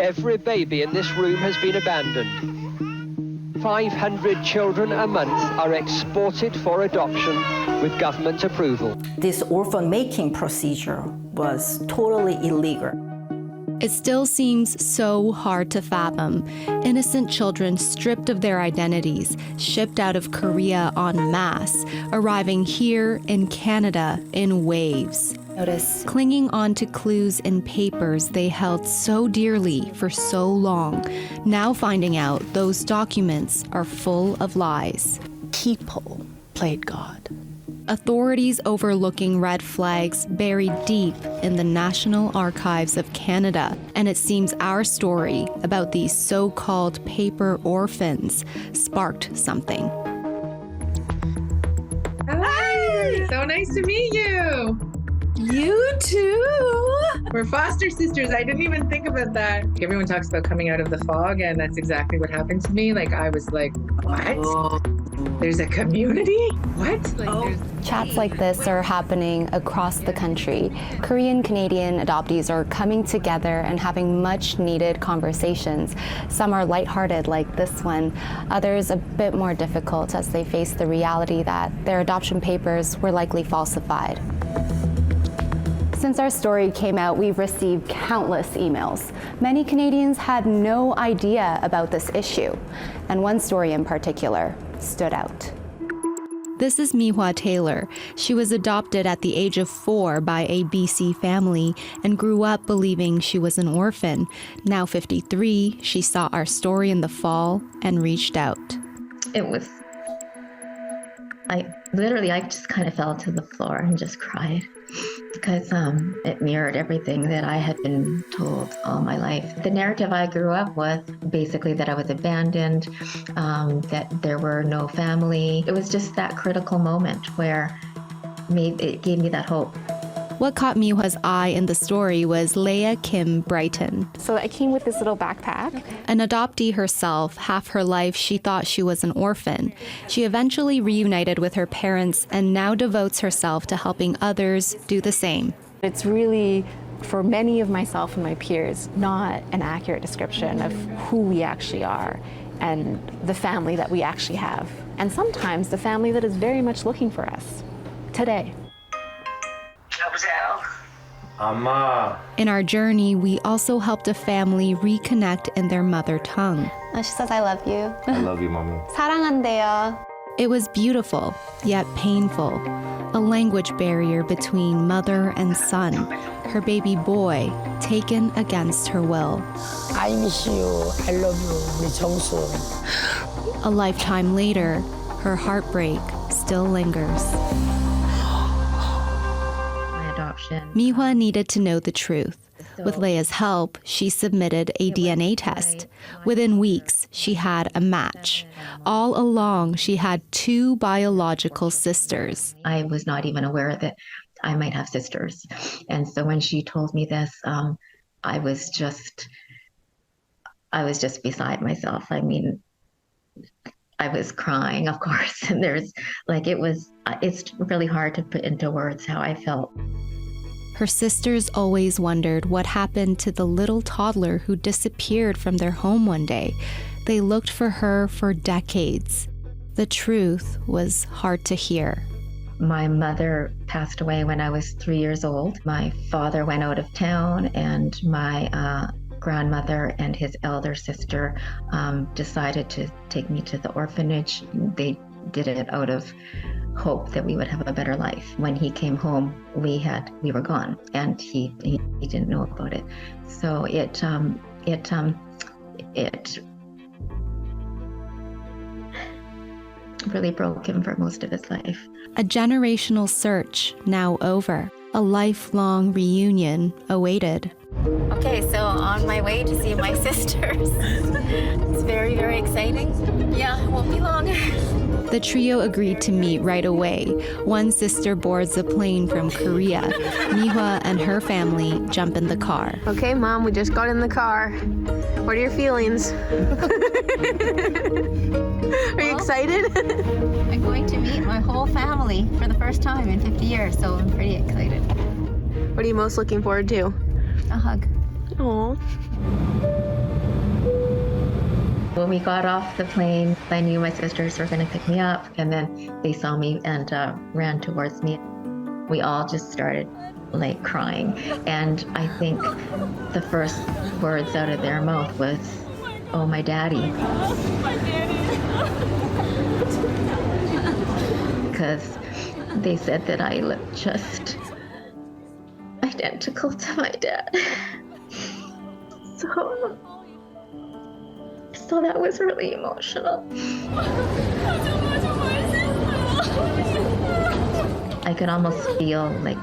every baby in this room has been abandoned. 500 children a month are exported for adoption with government approval. This orphan-making procedure was totally illegal. It still seems so hard to fathom. Innocent children stripped of their identities, shipped out of Korea en masse, arriving here in Canada in waves. Notice Clinging on to clues in papers they held so dearly for so long, now finding out those documents are full of lies. people played God. Authorities overlooking red flags buried deep in the National Archives of Canada. And it seems our story about these so-called paper orphans sparked something. Hi! So nice to meet you. You too! We're foster sisters. I didn't even think about that. Everyone talks about coming out of the fog, and that's exactly what happened to me. Like, I was like, what? There's a community? What? Like, Chats like this are happening across the country. Korean Canadian adoptees are coming together and having much needed conversations. Some are lighthearted like this one, others a bit more difficult as they face the reality that their adoption papers were likely falsified. Since our story came out, we've received countless emails. Many Canadians had no idea about this issue, and one story in particular stood out. This is Mihwa Taylor. She was adopted at the age of 4 by a BC family and grew up believing she was an orphan. Now 53, she saw our story in the fall and reached out. It was, I just kind of fell to the floor and just cried because it mirrored everything that I had been told all my life. The narrative I grew up with, basically that I was abandoned, that there were no family. It was just that critical moment where it gave me that hope. What caught Mihwa's eye in the story was Leah Kim Brighton. So I came with this little backpack. An adoptee herself, half her life she thought she was an orphan. She eventually reunited with her parents and now devotes herself to helping others do the same. It's really, for many of myself and my peers, not an accurate description of who we actually are and the family that we actually have. And sometimes the family that is very much looking for us today. In our journey, we also helped a family reconnect in their mother tongue. She says, I love you. I love you, mommy. 사랑한대요. It was beautiful, yet painful. A language barrier between mother and son. Her baby boy taken against her will. I miss you. I love you. 우리 정수. A lifetime later, her heartbreak still lingers. Mihwa needed to know the truth. With Leah's help, she submitted a DNA test. Within weeks, she had a match. All along, she had 2 biological sisters. I was not even aware that I might have sisters. And so when she told me this, I was just beside myself. I mean, I was crying, of course, and it's really hard to put into words how I felt. Her sisters always wondered what happened to the little toddler who disappeared from their home one day. They looked for her for decades. The truth was hard to hear. My mother passed away when I was 3 years old. My father went out of town, and my grandmother and his elder sister decided to take me to the orphanage. They did it out of hope that we would have a better life. When he came home, we were gone, and he didn't know about it. So it really broke him for most of his life. A generational search now over. A lifelong reunion awaited. Okay, so on my way to see my sisters. It's very, very exciting. Yeah, it won't be long. The trio agreed to meet right away. One sister boards a plane from Korea. Mihwa and her family jump in the car. Okay, Mom, we just got in the car. What are your feelings? Are you excited? I'm going to meet my whole family for the first time in 50 years, so I'm pretty excited. What are you most looking forward to? A hug. Oh. When we got off the plane, I knew my sisters were going to pick me up, and then they saw me and ran towards me. We all just started like crying, and I think the first words out of their mouth was, "Oh, my daddy." My daddy. Because they said that I looked just identical to my dad. So that was really emotional. I could almost feel like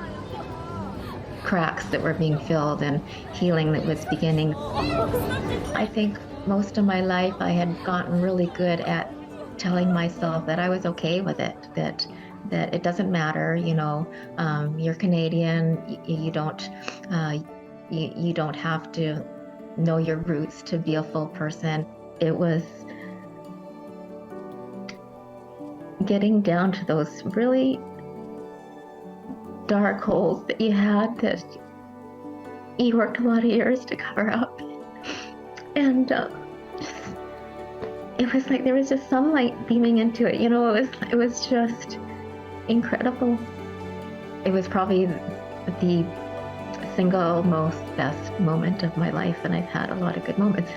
cracks that were being filled and healing that was beginning. I think most of my life I had gotten really good at telling myself that I was okay with it, that it doesn't matter, you know, you're Canadian, you don't have to know your roots to be a full person. It was getting down to those really dark holes that you had that you worked a lot of years to cover up. And it was like there was just some light beaming into it, you know, it was just incredible. It was probably the single most best moment of my life, and I've had a lot of good moments.